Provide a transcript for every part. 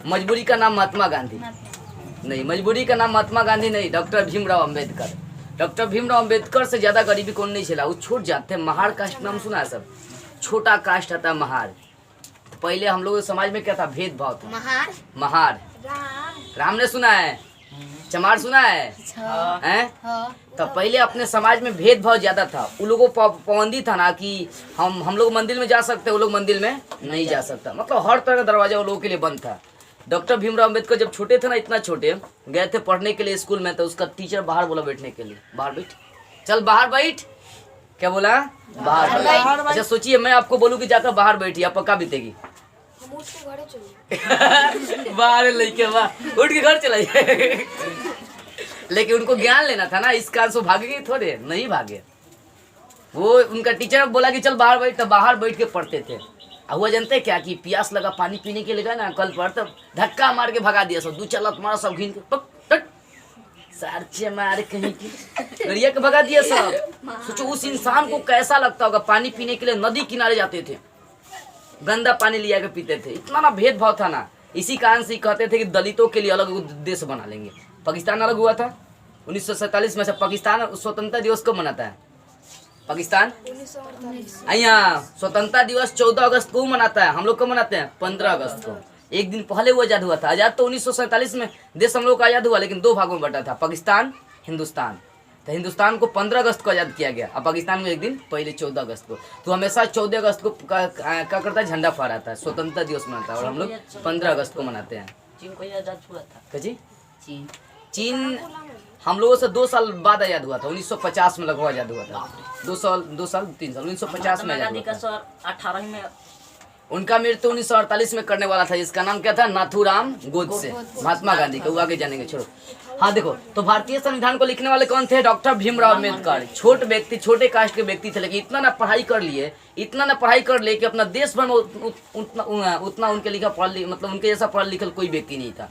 मजबूरी का नाम महात्मा गांधी नहीं, मजबूरी का नाम महात्मा गांधी नहीं, डॉक्टर भीमराव अंबेडकर। डॉक्टर भीमराव अंबेडकर से ज्यादा गरीबी कौन नहीं झेला। वो छूट जाते हैं। महार कास्ट नाम सुना है सब? छोटा कास्ट आता है महार। तो पहले हम लोग समाज में क्या था? भेदभाव था। महार राम ने सुना है? चमार सुना है? हैं? तो पहले अपने समाज में भेदभाव ज्यादा था। उन लोगों को पाबंदी था ना कि हम लोग मंदिर में जा सकते, वो लोग मंदिर में नहीं जा सकता। मतलब हर तरह का दरवाजा वो लोगों के लिए बंद था। डॉक्टर भीमराव अम्बेडकर जब छोटे थे ना, इतना छोटे, गए थे पढ़ने के लिए स्कूल में, तो उसका टीचर बाहर बोला बैठने के लिए, बाहर बैठ, चल बाहर बैठ। क्या बोला? बाहर बैठ। अच्छा सोचिए मैं आपको बोलूँ कि जाकर बाहर बैठिए, आप पक्का बीतेगी? बाहर लेके उठ के घर चला जाए। लेकिन उनको ज्ञान लेना था ना, इस कारण से भागेंगे थोड़े, नहीं भागे। वो उनका टीचर बोला कि चल बाहर बैठ, तो बाहर बैठ के पढ़ते थे। अब वो जानते क्या कि प्यास लगा, पानी पीने के लिए गए ना कल पर, तब धक्का मार के भगा दिया सब। 2 चला तुम्हारा सब घिन के सारचे मार कहीं की गरिया के भगा दिया सब। सोचो उस इंसान को कैसा लगता होगा। पानी पीने के लिए नदी किनारे जाते थे, गंदा पानी लिया के पीते थे। इतना ना भेदभाव था ना। इसी कारण से कहते थे कि दलितों के लिए अलग देश बना लेंगे। पाकिस्तान अलग हुआ था 1947 में से। पाकिस्तान स्वतंत्रता दिवस कब मनाता है? पाकिस्तान यहाँ स्वतंत्रता दिवस 14 अगस्त को मनाता है। हम लोग कब मनाते हैं? 15 अगस्त को। एक दिन पहले वो आजाद हुआ था। आजाद तो 1947 में देश हम लोग का आजाद हुआ, लेकिन 2 भागों में बटा था, पाकिस्तान हिंदुस्तान। तो हिंदुस्तान को 15 अगस्त को आजाद किया गया और पाकिस्तान में एक दिन पहले 14 अगस्त को। तो हमेशा 14 अगस्त को क्या करता है? झंडा फहराता है, स्वतंत्रता दिवस मनाता है। और हम लोग 15 अगस्त को मनाते हैं। चीन को आजाद हुआ था जी? चीन हम लोगों से 2 साल बाद आजाद हुआ था। 1950 में लगभग आजाद हुआ था। 3 साल 1950 में आजाद हुआ था। 18 में उनका मृत्यु 1948 में करने वाला था। इसका नाम क्या था? नाथूराम गोडसे। महात्मा गांधी का, वो आगे जानेंगे, छोड़ो। हाँ देखो, तो भारतीय संविधान को लिखने वाले कौन थे? डॉक्टर भीमराव अम्बेडकर। छोटे व्यक्ति, छोटे कास्ट के व्यक्ति थे, लेकिन इतना ना पढ़ाई कर लिए, इतना ना पढ़ाई कर लिए कि अपना देश भर में उतना उनके लिखा पढ़, मतलब उनके जैसा पढ़ लिखल कोई व्यक्ति नहीं था।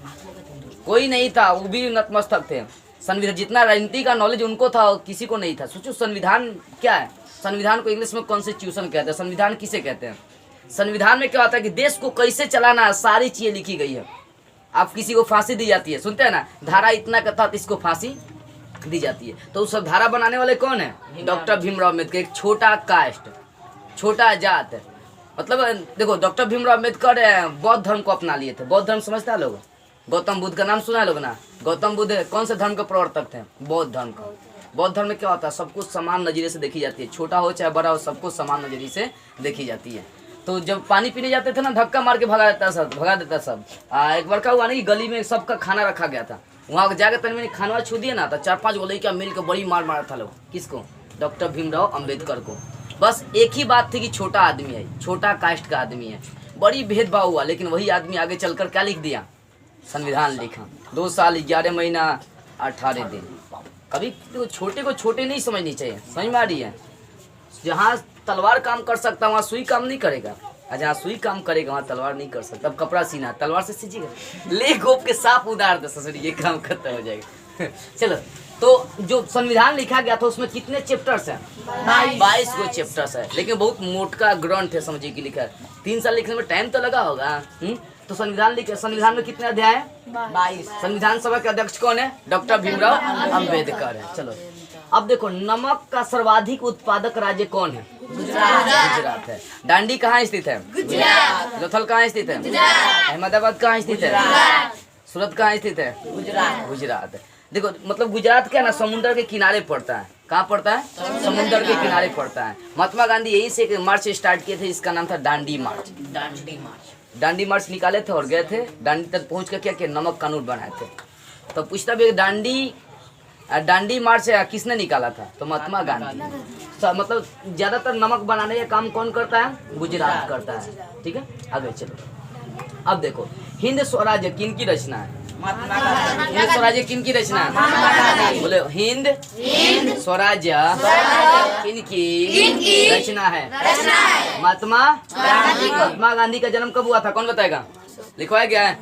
कोई नहीं था। वो भी नतमस्तक थे। संविधान जितना राजनीति का नॉलेज उनको था, किसी को नहीं था। सोचो संविधान क्या है? संविधान को इंग्लिश में कॉन्स्टिट्यूशन कहते हैं। संविधान किसे कहते हैं? संविधान में क्या होता है कि देश को कैसे चलाना है, सारी चीजें लिखी गई है। आप किसी को फांसी दी जाती है, सुनते हैं ना, धारा इतना का था इसको फांसी दी जाती है। तो उस सब धारा बनाने वाले कौन है? डॉक्टर भीमराव अम्बेडकर। एक छोटा कास्ट, छोटा जात, मतलब देखो डॉक्टर भीमराव अम्बेडकर बौद्ध धर्म को अपना लिए थे। बौद्ध धर्म समझता है लोग? गौतम बुद्ध का नाम सुना है लोग ना? गौतम बुद्ध कौन से धर्म के प्रवर्तक थे? बौद्ध धर्म का। बौद्ध धर्म में क्या होता है? सब कुछ समान नजरिए से देखी जाती है, छोटा हो चाहे बड़ा हो, सबको समान नजरिए से देखी जाती है। तो जब पानी पीने जाते थे ना, धक्का मार के भगा देता सब। एक बार क्या हुआ ना कि गली में सबका खाना रखा गया था। वहाँ जाकर तन मैंने खाना छू दिया ना, तो 4-5 गो लड़कियां मिल के बड़ी मार मारा था लोग। किसको? डॉक्टर भीमराव अम्बेडकर को। बस एक ही बात थी कि छोटा आदमी है, छोटा कास्ट का आदमी है। बड़ी भेदभाव हुआ, लेकिन वही आदमी आगे चलकर क्या लिख दिया? संविधान लिखा। 2 साल 11 महीना 18 दिन। कभी छोटे को छोटे नहीं समझनी चाहिए, समझ में आ रही है? जहाँ तलवार काम कर सकता वहाँ सुई काम नहीं करेगा, और जहाँ सुई काम करेगा वहाँ तलवार नहीं कर सकता। अब कपड़ा सीना तलवार से सीजिएगा? ले गोप के सांप उतार दे ससुरी, ये काम खत्म हो जाएगा। चलो, तो जो संविधान लिखा गया था उसमें कितने चैप्टर्स हैं? 22 गो चैप्टर्स है। लेकिन बहुत मोटका ग्रंथ है, समझिए कि लिखा है। 3 साल लिखने में टाइम तो लगा होगा। तो संविधान में कितने अध्याय है? 22। संविधान सभा के अध्यक्ष कौन है? डॉक्टर भीमराव अम्बेडकर है। चलो अब देखो, नमक का सर्वाधिक उत्पादक राज्य कौन है? गुजरात है। दांडी कहाँ स्थित है? गुजरात। लोथल कहाँ स्थित है? अहमदाबाद कहाँ स्थित है? सूरत कहाँ स्थित है? गुजरात। देखो मतलब गुजरात क्या ना, समुद्र के किनारे पड़ता है। कहाँ पड़ता है? समुद्र के किनारे पड़ता है। महात्मा गांधी यहीं से एक मार्च स्टार्ट किए थे, इसका नाम था दांडी मार्च। दांडी मार्च निकाले थे और गए थे दांडी तक पहुँच कर क्या किया? नमक कानून बनाए थे। तो पूछता भी दांडी मार्च किसने निकाला था? तो महात्मा गांधी। मतलब ज्यादातर नमक बनाने का काम कौन करता है? गुजरात करता है। ठीक है, आगे चलो। अब देखो, हिंद स्वराज्य किन की रचना है? हिंद स्वराज्य किन की रचना है? बोले हिंद स्वराज्य किन की रचना है? महात्मा गांधी का जन्म कब हुआ था? कौन बताएगा? लिखवाया गया है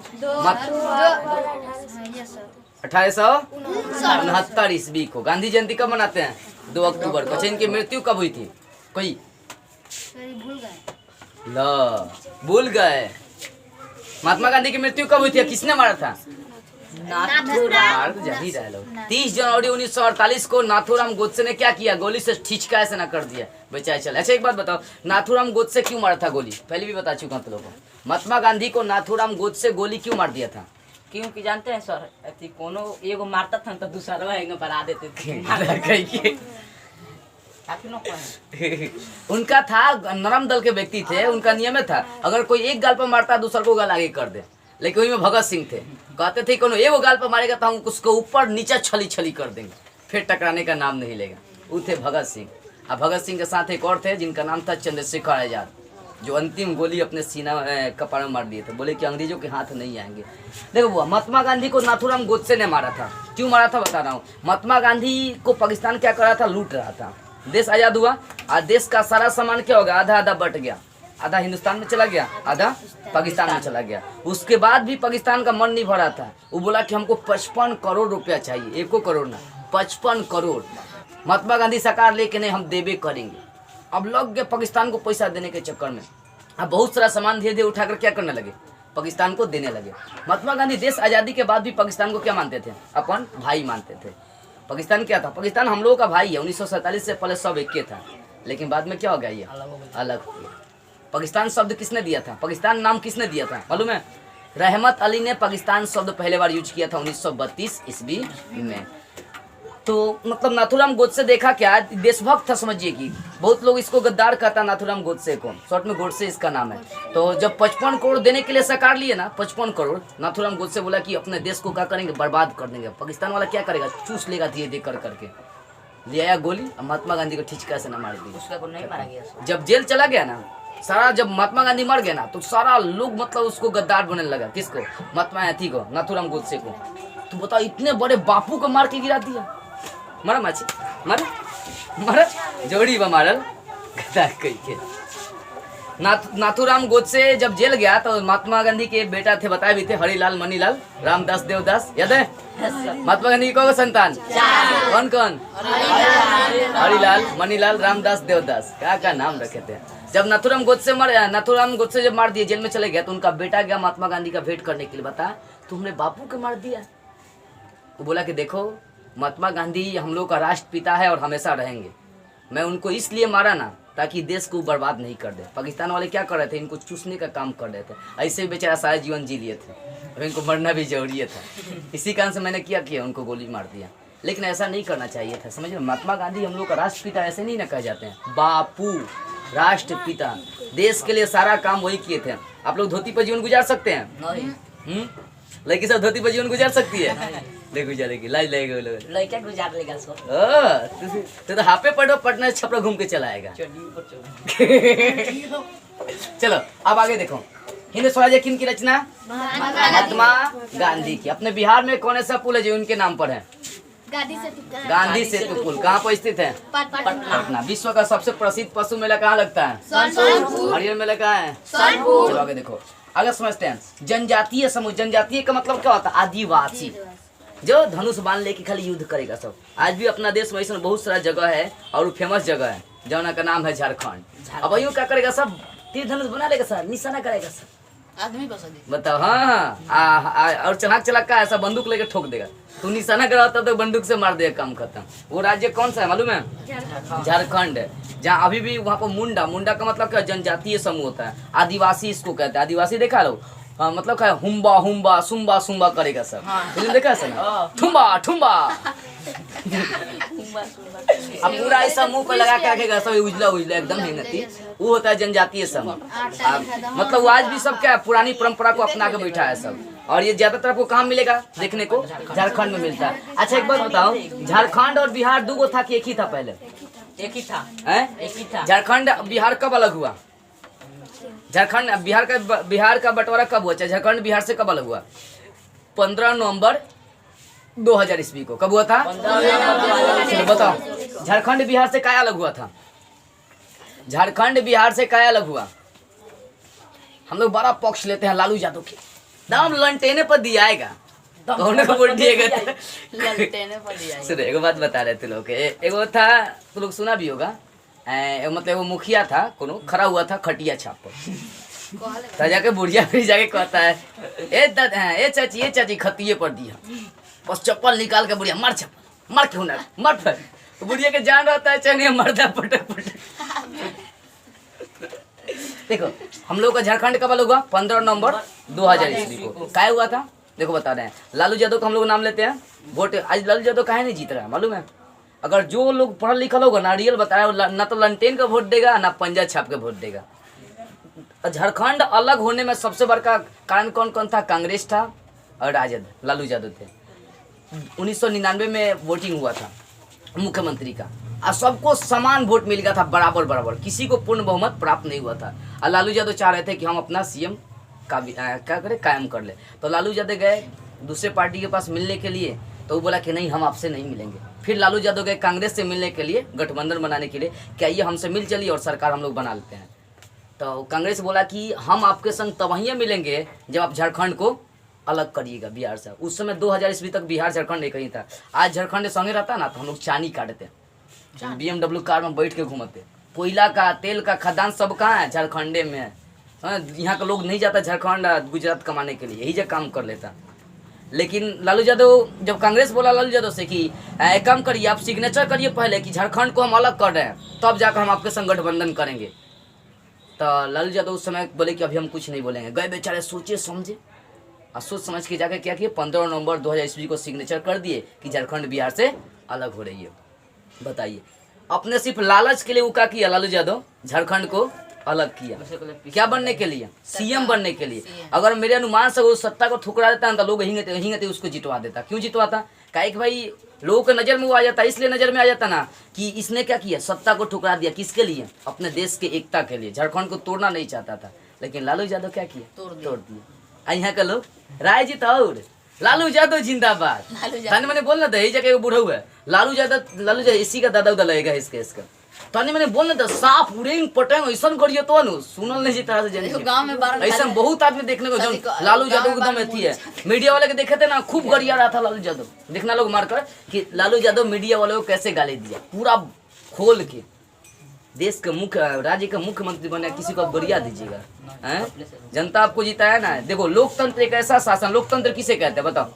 1869 ईस्वी को। गांधी जयंती कब मनाते हैं? 2 अक्टूबर को। इनकी मृत्यु कब हुई थी? कोई भूल गए? महात्मा गांधी की मृत्यु कब हुई थी? किसने मारा था? नाथूराम। 30 जनवरी 1948 को नाथूराम गोडसे ने क्या किया? गोली से ठिचका ऐसे ना कर दिया बेचारे। चल अच्छा एक बात बताओ, नाथूराम गोडसे क्यों मारा था गोली? पहले भी बता चुका हूं तुम लोगों को। महात्मा गांधी को नाथूराम गोडसे गोली क्यों मार दिया था? क्योंकि जानते हैं सर, अति कोनो एगो मारता था तो दूसरा एगो बना देते थे। काफी लोग हैं। उनका था, नरम दल के व्यक्ति थे, उनका नियम था अगर कोई एक गाल पर मारता दूसरा को गाल आगे कर दे। लेकिन वही में भगत सिंह थे, कहते थे कोनो एगो गाल पर मारेगा तो हम उसको ऊपर नीचे छली छली कर देंगे, फिर टकराने का नाम नहीं लेगा। वो थे भगत सिंह। अब भगत सिंह के साथ एक और थे जिनका नाम था चंद्रशेखर आजाद, जो अंतिम गोली अपने सीना कपाड़ में मार दिए थे। बोले कि अंग्रेजों के हाथ नहीं आएंगे। देखो बुआ, महात्मा गांधी को नाथूराम गोडसे ने मारा था। क्यों मारा था बता रहा हूँ। महात्मा गांधी को पाकिस्तान क्या कर रहा था? लूट रहा था। देश आजाद हुआ और देश का सारा सामान क्या हो गया? आधा आधा बट गया। आधा हिंदुस्तान में चला गया, आधा पाकिस्तान में चला गया। उसके बाद भी पाकिस्तान का मन नहीं भरा था। वो बोला कि हमको 55 करोड़ रुपया चाहिए। 1 करोड़ ना, 55 करोड़। महात्मा गांधी सरकार लेके नहीं, हम देवे करेंगे। अब लग गए पाकिस्तान को पैसा देने के चक्कर में। अब बहुत सारा सामान धीरे धीरे उठाकर क्या करने लगे? पाकिस्तान को देने लगे। महात्मा गांधी देश आज़ादी के बाद भी पाकिस्तान को क्या मानते थे? अपन भाई मानते थे। पाकिस्तान क्या था? पाकिस्तान हम लोगों का भाई है। 1947 से पहले सब एक के था, लेकिन बाद में क्या हो गया? ये अलग हो गया। पाकिस्तान शब्द किसने दिया था? पाकिस्तान नाम किसने दिया था मालूम है? रहमत अली ने पाकिस्तान शब्द पहले बार यूज किया था 1932 ईस्वी में। तो मतलब नाथूराम गोडसे देखा क्या? देशभक्त था समझिए कि। बहुत लोग इसको गद्दार कहता नाथूराम गोडसे को, शॉर्ट में गोडसे इसका नाम है। तो जब 55 करोड़ देने के लिए सरकार लिए ना, 55 करोड़, नाथूराम गोडसे बोला कि अपने देश को क्या करेंगे? बर्बाद कर देंगे। पाकिस्तान वाला क्या करेगा? चूस लेगा धीरे धीरे कर करके। ले आया गोली, महात्मा गांधी को ठिचका से न मार दिया। उसका को नहीं मारा गया। जब जेल चला गया ना सारा, जब महात्मा गांधी मर गया ना तो सारा लोग मतलब उसको गद्दार बनने लगा। किसको? महात्मा गांधी को, नाथूराम गोडसे को। तो बताओ, इतने बड़े बापू को मार के गिरा दिया। मरा माची, मरा मरा जोड़ी बा मारल गद्दार कही के। नाथूराम गोडसे जब जेल गया तो महात्मा गांधी के बेटा थे, बताए भी थे, हरिलाल, मनीलाल, रामदास, देवदास। याद है? महात्मा गांधी की कौन संतान? कौन कौन? हरिलाल, मनीलाल, रामदास, देवदास। क्या नाम रखे थे। जब नाथूराम गोडसे जब मार दिए, जेल में चले गए, तो उनका बेटा गया महात्मा गांधी का भेंट करने के लिए। बता, तुमने बापू को मार दिया। वो बोला कि देखो, महात्मा गांधी हम लोग का राष्ट्रपिता है और हमेशा रहेंगे। मैं उनको इसलिए मारा ना ताकि देश को बर्बाद नहीं कर दे। पाकिस्तान वाले क्या कर रहे थे? इनको चूसने का काम कर रहे थे। ऐसे ही बेचारा सारा जीवन जी लिए थे, अब इनको मरना भी जरूरी था। इसी कारण से मैंने क्या किया, उनको गोली मार दिया। लेकिन ऐसा नहीं करना चाहिए था, समझ लो। महात्मा गांधी हम लोग का राष्ट्रपिता ऐसे नहीं ना कह जाते हैं। बापू, राष्ट्रपिता, देश के लिए सारा काम वही किए थे। आप लोग धोती पर जीवन गुजार सकते हैं? लड़की सब धोती पर जीवन गुजार सकती है? ले गुजारेगी, लाज लगेगा लोग। लड़का गुजार लेगा सर। तो हाफे पढ़ो, पटना छपरा घूम के चला आएगा। चलो अब आगे देखो। हिंद स्वराज्य किन की रचना? महात्मा गांधी की। अपने बिहार में कौन ऐसा पुल है जो उनके नाम पर है? गांधी सेतु पुल। कहाँ पर स्थित है? पटना। विश्व का सबसे प्रसिद्ध पशु मेला कहाँ लगता है? हरियर मेला कहाँ है? चलो आगे देखो, आगे समझते हैं। जनजातीय समूह, जनजातीय का मतलब क्या होता है? आदिवासी, जो धनुष बांध लेके खाली युद्ध करेगा सब। आज भी अपना देश में ऐसा बहुत सारा जगह है और फेमस जगह है, जौना का नाम है झारखंड। अब वही क्या करेगा? सब तीर धनुष बना लेगा सर, निशाना करेगा सर, आदमी बताओ। हाँ, और चलाक चलाक का ऐसा बंदूक लेके ठोक देगा। तू निशाना कराता तो बंदूक से मार देगा, काम खत्म। वो राज्य कौन सा है मालूम है? झारखंड है। जहाँ अभी भी वहाँ पर मुंडा का मतलब क्या? जनजातीय समूह होता है। आदिवासी इसको कहते हैं। आदिवासी देखा लो, मतलब क्या है? हुम्बा हुम्बा सुम्बा सुम्बा करेगा सब। देखा है सर? ठुम्बा ठुम्बा। अब पूरा ऐसा मुंह पर लगा के रखेगा सब, उजला उजला एकदम मेहनती। वो होता है जनजातीय समूह। मतलब वो आज भी सब क्या है? पुरानी परंपरा को अपना के बैठा है सब। और ये ज्यादातर आपको कहाँ मिलेगा देखने को? झारखंड में मिलता है। अच्छा एक बात बताओ, झारखंड और बिहार दो था कि एक ही था? पहले एक ही था। एक ही था। झारखंड बिहार कब अलग हुआ? झारखंड बिहार का बंटवारा कब हुआ? झारखंड बिहार से कब अलग हुआ? 15 नवंबर 2000 ईस्वी को। कब हुआ था? चलो बताओ, झारखंड बिहार से क्या अलग हुआ था? झारखंड बिहार से क्या अलग हुआ? हम लोग बड़ा पक्ष लेते हैं लालू यादव के। दाम लंटेने पर दियाएगा, कौन को वोट दिएगा? सुनो एक बात बता रहे थे लोग। एगो था, तो लोग सुना भी होगा, मतलब वो मुखिया था, कोनो खड़ा हुआ था खटिया छाप पर। तो जाके बुढ़िया फिर जाके कहता है ए चाची खतिये पर दिया, बस चप्पल निकाल के बुढ़िया मार चप्पल मार क्यों ना मार फिर। तो बुढ़िया के जान रहता है चलिए मरदा पटक पटक। देखो हम लोग का झारखंड कब अलग हुआ 15 नवंबर 2000 ईस्वी को। क्या हुआ था देखो बता रहे हैं। लालू यादव का हम लोग नाम लेते हैं वोट। आज लालू यादव काहे नहीं जीत रहा है मालूम है? अगर जो लोग पढ़ा लिखा होगा ना रियल बता रहा है ना तो लंटेन का वोट देगा ना पंजा छाप के वोट देगा। झारखंड अलग होने में सबसे बड़ा कारण कौन कौन था? कांग्रेस था और राजद लालू यादव थे। 1999 में वोटिंग हुआ था मुख्यमंत्री का और सबको समान वोट मिल गया था बराबर बराबर, किसी को पूर्ण बहुमत प्राप्त नहीं हुआ था। और लालू यादव चाह रहे थे कि हम अपना सीएम का क्या करें कायम कर ले। तो लालू यादव गए दूसरे पार्टी के पास मिलने के लिए, तो वो बोला कि नहीं हम आपसे नहीं मिलेंगे। फिर लालू यादव गए कांग्रेस से मिलने के लिए, गठबंधन बनाने के लिए, क्या ये हमसे मिल चलिए और सरकार हम लोग बना लेते हैं। तो कांग्रेस बोला कि हम आपके संग तभी मिलेंगे जब आप झारखंड को अलग करिएगा बिहार से। उस समय 2000 ईस्वी तक बिहार झारखंड एक ही था। आज झारखंड संगे रहता ना तो हम लोग चानी काटते, BMW कार में बैठ के घूमते। कोयला का तेल का खदान सब कहाँ है? झारखंडे में है। यहाँ का लोग नहीं जाता झारखंड गुजरात कमाने के लिए, यही जगह काम कर लेता। लेकिन लालू यादव जब कांग्रेस बोला लालू यादव से कि एक काम करिए आप सिग्नेचर करिए पहले कि झारखंड को हम अलग कर रहे हैं तब जाकर हम आपके संग गठबंधन करेंगे। तो लालू यादव उस समय बोले कि अभी हम कुछ नहीं बोलेंगे। गए बेचारे सोचे समझे और सोच समझ के जाकर क्या किए 15 नवंबर 2000 ईस्वी को सिग्नेचर कर दिए कि झारखंड बिहार से अलग हो रही है। बताइए अपने सिर्फ लालच के लिए वो क्या किया लालू यादव? झारखंड को अलग किया। क्या बनने के लिए? सीएम बनने के लिए। अगर मेरे अनुमान से वो सत्ता को ठुकरा देता ना तो लोग हिंगते उसको जितवा देता। क्यों जितवाता? काहे कि भाई लोगों के नज़र में वो आ जाता, इसलिए नज़र में आ जाता ना कि इसने क्या किया सत्ता को ठुकरा दिया। किसके लिए? अपने देश के एकता के लिए। झारखंड को तोड़ना नहीं चाहता था लेकिन लालू यादव क्या किया? तोड़ दिया। यहाँ के लोग राय जी और लालू यादव जिंदाबाद। मैंने बोलना था यही जगह बूढ़ा हुआ है लालू यादव इसी का दादा उदा लगेगा इसका तनी मैंने बोलने तो साफ उड़ेंग पटेंग ऐसा करिए तो न सुनल नहीं जीता गांव में ऐसा बहुत आदमी देखने को जो लालू यादव एकदम अथी है। मीडिया वाले के देखे थे ना खूब गरिया रहा था लालू यादव। देखना लोग मारकर कि लालू यादव मीडिया वाले को कैसे गाली दिया पूरा खोल के। देश के राज्य का मुख्यमंत्री बने किसी को गरिया दीजिएगा हैं? जनता आपको जिताया ना। देखो लोकतंत्र एक ऐसा शासन, लोकतंत्र किसे कहते हैं बताओ?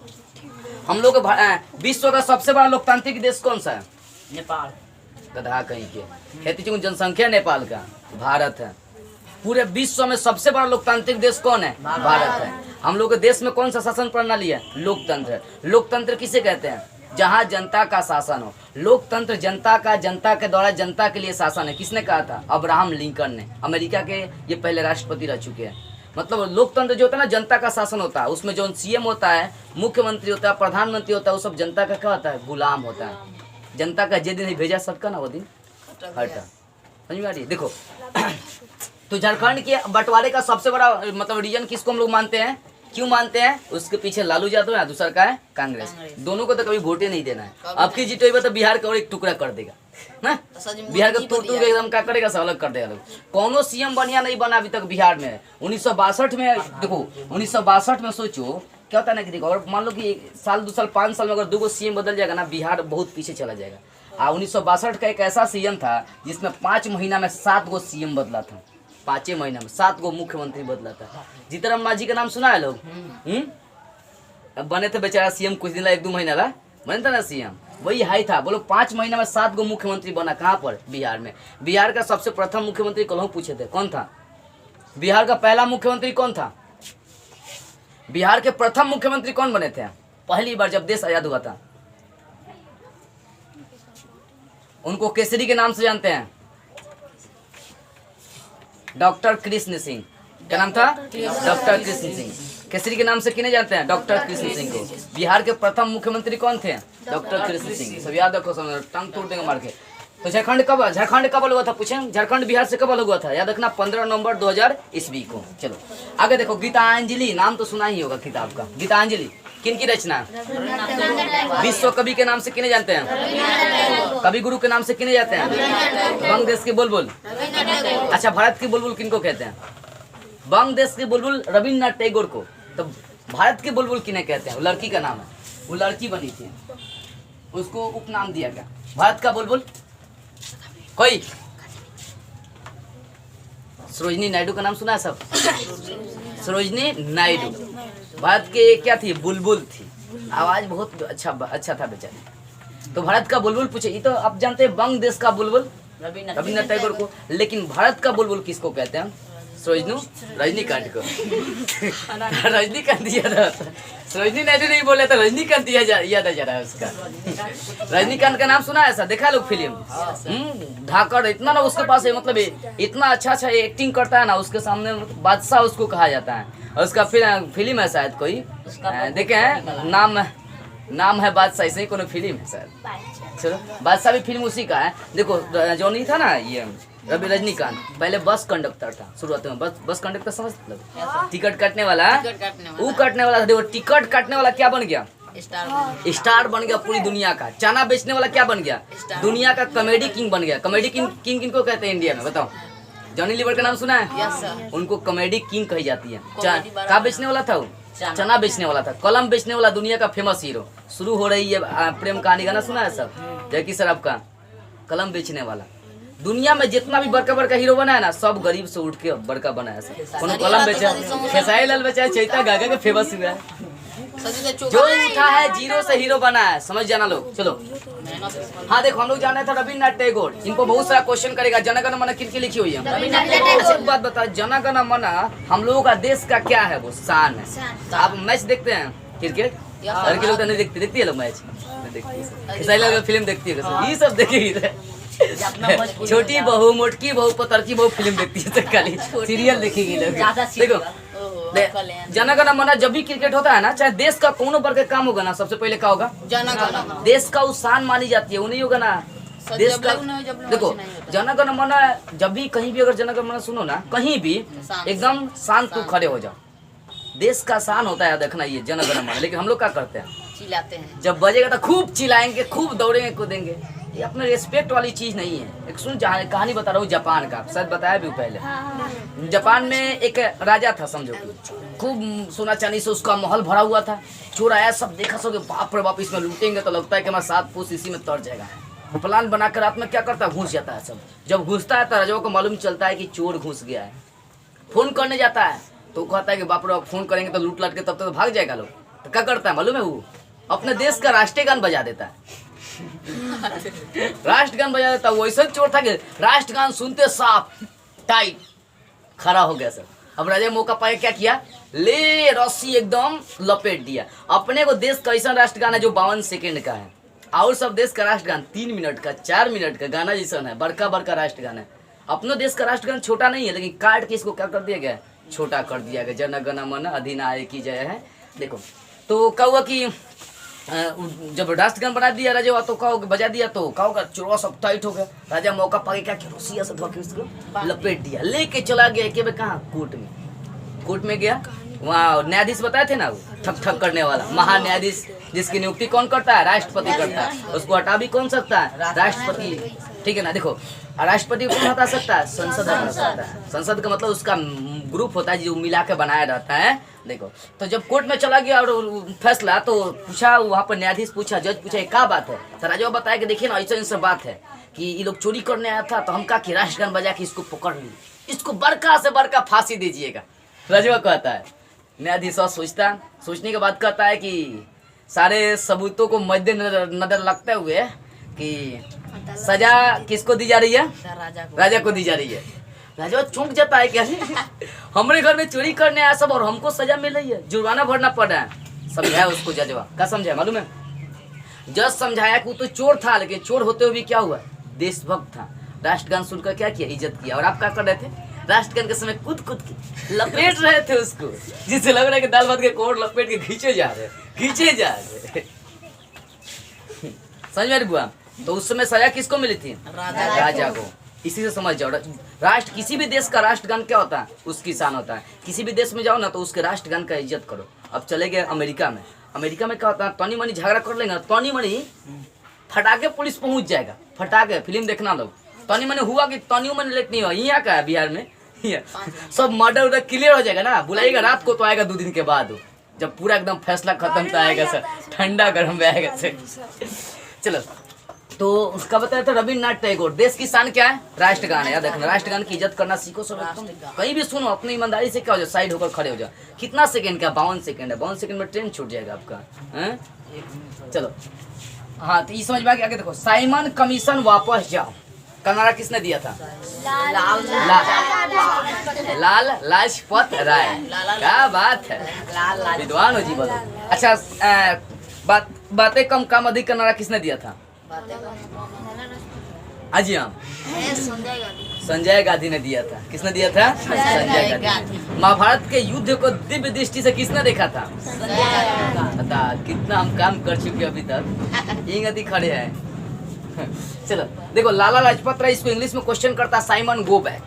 हम लोग विश्व का सबसे बड़ा लोकतांत्रिक देश कौन सा है? नेपाल। गधा कहीं के खेती जनसंख्या नेपाल का भारत है। पूरे विश्व में सबसे बड़ा लोकतांत्रिक देश कौन है? भारत है। हम लोग के देश में कौन सा शासन प्रणाली है? लोकतंत्र। लोकतंत्र किसे कहते हैं? जहाँ जनता का शासन हो। लोकतंत्र जनता के द्वारा जनता के लिए शासन है। किसने कहा था? अब्राहम लिंकन ने। अमेरिका के ये पहले राष्ट्रपति रह चुके हैं। मतलब लोकतंत्र जो होता है ना जनता का शासन होता है। उसमें जो सीएम होता है, मुख्यमंत्री होता है, प्रधानमंत्री होता है, वो सब जनता का क्या होता है? गुलाम होता है। जनता का जे दिन भेजा सबका ना वो दिन हटा। समझ में आ रही है? देखो तो झारखंड के बंटवारे का सबसे बड़ा मतलब रीजन किसको हम लोग मानते हैं? क्यों मानते हैं? उसके पीछे लालू यादव है, दूसरा का है कांग्रेस। दोनों को तो कभी वोटे नहीं देना है। आपकी जीतो तो बिहार का और एक टुकड़ा कर देगा ना। बिहार का तोड़ के एकदम क्या करेगा? सब अलग कर देगा लोग। कौनो सीएम बढ़िया नहीं बना अभी तक बिहार में। 1962 में देखो 1962 में सोचो क्या होता है ना कि देखो अगर मान लो कि साल 2 साल 5 साल में अगर 2 सीएम बदल जाएगा ना बिहार बहुत पीछे चला जाएगा। 1962 का एक ऐसा सीएम था जिसमें 5 महीना में 7 गो सीएम बदला था। 5 महीना में 7 गो मुख्यमंत्री बदला था। जीतराम मांझी का नाम सुना है लोग? बने थे बेचारा सीएम कुछ दिन ला 1-2 महीना ला बने था ना सीएम। वही हाई था। बोलो 5 महीना में 7 गो मुख्यमंत्री बना। कहाँ पर? बिहार में। बिहार का सबसे प्रथम मुख्यमंत्री कल पूछे थे कौन था? बिहार का पहला मुख्यमंत्री कौन था? बिहार के प्रथम मुख्यमंत्री कौन बने थे पहली बार जब देश आजाद हुआ था? उनको केसरी के नाम से जानते हैं। डॉक्टर कृष्ण सिंह। क्या नाम था? डॉक्टर कृष्ण सिंह। केसरी के नाम से किन्हें जानते हैं? डॉक्टर कृष्ण सिंह को। बिहार के प्रथम मुख्यमंत्री कौन थे? डॉक्टर कृष्ण सिंह। सब याद रखो, टंग तोड़ देंगे मार के। तो झारखंड कब अलग हुआ था? पूछें झारखंड बिहार से कब अलग हुआ था? याद रखना 15 नवंबर 2000 ईस्वी को। चलो आगे देखो। गीतांजलि नाम तो सुना ही होगा किताब का। गीतांजलि किन की रचना? विश्व कवि के नाम से किन्हें जानते हैं? कवि गुरु के नाम से किन्हें जानते हैं? बंग देश की बुलबुल। अच्छा भारत की बुलबुल किनको कहते हैं? बंग देश की बुलबुल रविन्द्रनाथ टैगोर को। तो भारत की बुलबुल किन्हें कहते हैं? वो लड़की का नाम है। वो लड़की बनी थी उसको उपनाम दिया गया भारत का बुलबुल। कोई सरोजनी नायडू का नाम सुना है सब? सरोजनी नायडू भारत के क्या थी? बुलबुल थी। आवाज बहुत अच्छा था बेचारी। तो भारत का बुलबुल पूछे, ये तो आप जानते हैं बंग देश का बुलबुल रविन्द्रनाथ टैगोर को, लेकिन भारत का बुलबुल किसको कहते हैं? रजनीकांत को। रजनीकांत याद आता, सरोजनी नायडू नहीं बोले तो रजनीकांत याद आ जा रहा है उसका। रजनीकांत का नाम सुना है? ऐसा देखा लोग फिल्म धाकड़, इतना ना उसके पास है, मतलब इतना अच्छा एक्टिंग करता है ना, उसके सामने बादशाह उसको कहा जाता है। और उसका फिल्म है शायद कोई देखे हैं, नाम है बादशाह, ऐसे ही कोई फिल्म है शायद। चलो बादशाह भी फिल्म उसी का है। देखो जो नहीं था ना ये रजनीकांत, पहले बस कंडक्टर था शुरुआत में। बस कंडक्टर समझ मतलब टिकट काटने वाला, वो काटने वाला था। देखो टिकट काटने वाला क्या बन गया? स्टार बन गया पूरी दुनिया का। चना बेचने वाला क्या बन गया? दुनिया का कॉमेडी किंग बन गया। कॉमेडी किंग किनको कहते हैं इंडिया में बताओ? जॉनी लीवर का नाम सुना है? उनको कॉमेडी किंग कही जाती है। क्या बेचने वाला था वो? चना बेचने वाला था। कलम बेचने वाला दुनिया का फेमस हीरो। शुरू हो रही है प्रेम कहानी, गाना सुना है सब? जैकी श्रॉफ का कलम बेचने वाला। दुनिया में जितना भी बड़का हीरो बना है ना, सब गरीब से उठ के बड़का बना है। कोनो कलम बेचा, खेसारी लाल बेचा, चैता गागा के फेमस हुआ है। जो उठा है जीरो से हीरो बना है, समझ जाना लोग। चलो हाँ देखो, हम लोग जाना था रविन्द्रनाथ टैगोर। इनको बहुत सारा क्वेश्चन करेगा। जन गण मन किनकी लिखी हुई है? एक बात बताओ, जन गण मन हम लोगों का देश का क्या है? वो शान है। आप मैच देखते हैं क्रिकेट? लड़के लोग तो नहीं देखते, देखती है लोग मैच? खेसारी लाल फिल्म देखती है, ये सब देखेगी। छोटी बहू, मोटकी बहू, पतरकी बहू फिल्म देखती है, खाली सीरियल देखेगी लोग। देखो जन गण मन जब भी क्रिकेट होता है ना, चाहे देश का कोनो बड़का काम होगा ना, सबसे पहले क्या होगा? देश का शान मानी जाती है, वो नहीं होगा ना देश का। देखो जन गण मन जब भी कहीं भी अगर जन गण मन सुनो ना, कहीं भी एकदम शांत तू खड़े हो जाओ। देश का शान होता है देखना ये जन गण मन। लेकिन हम लोग क्या करते हैं? चिल्लाते हैं। जब बजेगा तो खूब चिल्लाएंगे, खूब दौड़ेंगे कूदेंगे। ये अपने रेस्पेक्ट वाली चीज नहीं है। एक सुन कहानी बता रहा हूँ जापान का, शायद बताया भी पहले। जापान में एक राजा था, समझो खूब सोना चांदी से उसका महल भरा हुआ था। चोर आया, सब देखा सब बाप रे बाप, इसमें लूटेंगे तो लगता है कि हमारा 7 फुट इसी में तर जाएगा। प्लान बनाकर रात में क्या करता है? घुस जाता है सब। जब घुसता है तो राजाओं को मालूम चलता है कि चोर घुस गया है। फोन करने जाता है तो कहता है कि बाप रे बाप फोन करेंगे तो लूट लाट के तब तक तो भाग जाएगा लोग। तो क्या करता है मालूम है? वो अपने देश का राष्ट्रीय गान बजा देता है। राष्ट्रगान बजा देता। वो ऐसा चोर था कि राष्ट्रगान सुनते साफ टाइट खड़ा हो गया सर। अब राजा मौका पाए क्या किया? ले रस्सी एकदम लपेट दिया। अपने को देश का ऐसा राष्ट्रगान है जो 52 सेकंड का है, और सब देश का राष्ट्रगान 3 मिनट का, 4 मिनट का गाना जैसा है। बड़का राष्ट्रगान है। अपने देश का राष्ट्रगान छोटा नहीं है, लेकिन काट के इसको क्या कर दिया गया? छोटा कर दिया गया। जन गण मन अधिनायक की जय है। देखो तो क्या हुआ कि जब राष्ट्रगान बना दिया राजा तो का बजा दिया तो का होगा? चोरवा सब टाइट हो गया। राजा मौका पाके क्या किया? रस्सिया से धोके उसको लपेट दिया, लेके चला गया। के कहाँ? कोर्ट में गया। वहाँ न्यायाधीश बताए थे ना, वो ठक करने वाला महान्यायाधीश, जिसकी नियुक्ति कौन करता है? राष्ट्रपति करता है। उसको हटा भी कौन सकता है? राष्ट्रपति। ठीक है ना? देखो राष्ट्रपति कौन हटा सकता है? संसद हटा सकता है। संसद का मतलब उसका ग्रुप होता है जो मिला के बनाया रहता है। देखो तो जब कोर्ट में चला गया और फैसला, तो पूछा वहाँ पर न्यायाधीश पूछा, जज पूछा क्या बात है? तो राजा बताया कि देखिए ना ऐसा बात है कि ये लोग चोरी करने आया था, तो हम कहा कि राष्ट्रगान बजा के इसको पकड़ ली, इसको बड़का से बड़का फांसी दीजिएगा। राजा कहता है। न्यायाधीश सोचने के बाद कहता है कि सारे सबूतों को मद्देनजर रखते हुए कि सजा किसको दी जा रही है? राजा को दी जा रही है। राजा चौंक जाता है कि हमारे घर में चोरी करने आया सब और हमको सजा मिल रही है, जुर्माना भरना पड़ रहा है। समझाया उसको जजवा। क्या समझाया मालूम है? जज समझाया कि वो तो चोर था, लेकिन चोर होते हुए भी क्या हुआ? देशभक्त था। राष्ट्रगान सुनकर क्या किया? इज्जत किया। और आप क्या कर रहे थे? राष्ट्रगान के समय कूद के लपेट रहे थे उसको, जिससे लग रहा है कि दाल भात के कोट लपेट के खींचे जा रहे। समझ में बुआ? तो उस समय सजा किसको मिली थी? राजा को। इसी से समझ जाओ, राष्ट्र किसी भी देश का राष्ट्रगान क्या होता है? उसकी शान होता है। किसी भी देश में जाओ ना तो उसके राष्ट्रगान का इज्जत करो। अब चले गए अमेरिका में। अमेरिका में क्या होता है? तनी मनी झगड़ा कर लेंगे, तनी मनी फटाके पुलिस पहुंच जाएगा। फटाके फिल्म देखना लोग, तनी मनी हुआ कि तनी मनी लेट नहीं हुआ। यहाँ का है बिहार में, सब मर्डर उधर क्लियर हो जाएगा ना। बुलाएगा रात को तो आएगा 2 दिन के बाद, जब पूरा एकदम फैसला खत्म तो आएगा सर, ठंडा गर्म में आएगा सर। चलो तो उसका बताया था रविन्द्रनाथ टैगोर। देश की शान क्या है? राष्ट्रगान है। याद रखना, राष्ट्रगान की इज्जत करना सीखो सब एकदम। कहीं भी सुनो अपनी ईमानदारी से क्या हो जाए, साइड होकर खड़े हो जाओ। कितना सेकंड का? 52 सेकंड है। 52 सेकंड में ट्रेन छूट जाएगा आपका हैं? चलो हाँ, तो ये समझ में आ गया। आगे देखो, साइमन कमीशन वापस जाओ का नारा किसने दिया था? लाल लाजपत राय। क्या बात है, विद्वान हो जी, बोलो। अच्छा बातें कम काम अधिक का नारा किसने दिया था? अजी हाँ, संजय गांधी ने दिया था। किसने दिया था? संजय गांधी। महाभारत के युद्ध को दिव्य दृष्टि से किसने देखा था? बता कितना हम काम कर चुके अभी तक, इंगती खड़े हैं। चलो देखो, लाला लाजपत राय, इसको इंग्लिश में क्वेश्चन करता Simon go back.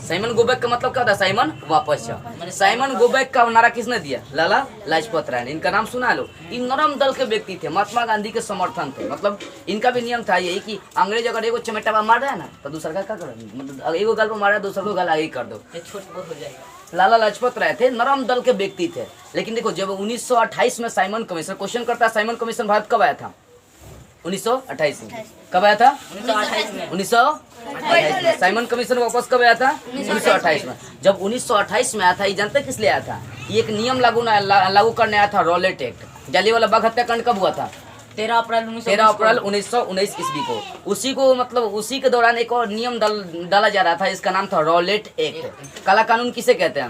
Simon go back का मतलब क्या होता है? साइमन वापस जाओ। साइमन गो बैक का नारा किसने दिया? लाला लाजपत राय ने। इनका नाम सुना लो। इन नरम दल के व्यक्ति थे, महात्मा गांधी के समर्थन थे। मतलब इनका भी नियम था यही कि अंग्रेज अगर एगो चमेटा मार रहा है ना, तो दूसरा का क्या करो, मतलब एगो गाल पर मारा है, दूसरा को गाल आगे कर दो, छोट हो जाएगा। लाला लाजपत राय थे, नरम दल के व्यक्ति थे। लेकिन देखो, जब 1928 में साइमन कमीशन क्वेश्चन करता है, साइमन कमीशन भारत कब आया था? 1928 में। कब आया था? 1928 में। साइमन कमीशन वापस कब आया था? 1928 में। जब 1928 में आया था, ये जानते किस लिए आया था? ये एक नियम लागू करने आया था, रॉलेट एक्ट। जालियांवाला बाग हत्याकांड कब हुआ था? 13 अप्रैल 1919 ईस्वी को। उसी को मतलब उसी के दौरान एक और नियम डाला जा रहा था, इसका नाम था रॉलेट एक्ट। काला कानून किसे कहते हैं?